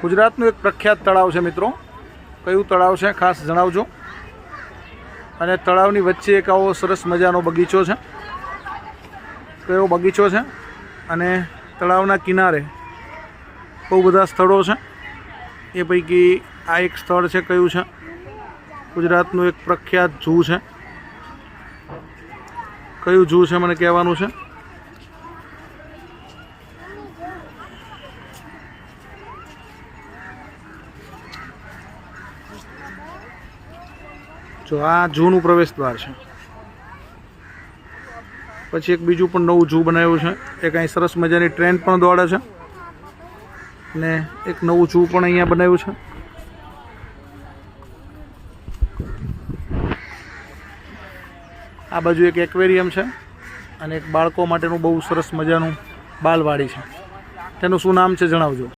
ગુજરાતનું એક પ્રખ્યાત તળાવ છે મિત્રો. કયું તળાવ છે ખાસ જણાવજો. અને તળાવની વચ્ચે એક આવો સરસ મજાનો બગીચો છે. કયો બગીચો છે? અને તળાવના કિનારે બહુ બધા સ્થળો છે. એ પૈકી આ એક સ્થળ છે. કયું છે? ગુજરાતનું એક પ્રખ્યાત ઝૂ છે. કયું ઝૂ છે મને કહેવાનું છે. જો આ ઝૂનું પ્રવેશ દ્વાર છે. પછી એક બીજું પણ નવું ઝૂ બનાવ્યું છે. એક અહીં સરસ મજાની ટ્રેન પણ દોડે છે. અને એક નવું ઝૂ પણ અહીંયા બનાવ્યું છે. આ બાજુ એક એક્વેરિયમ છે અને એક બાળકો માટેનું બહુ સરસ મજાનું બાલવાડી છે. તેનું શું નામ છે જણાવજો.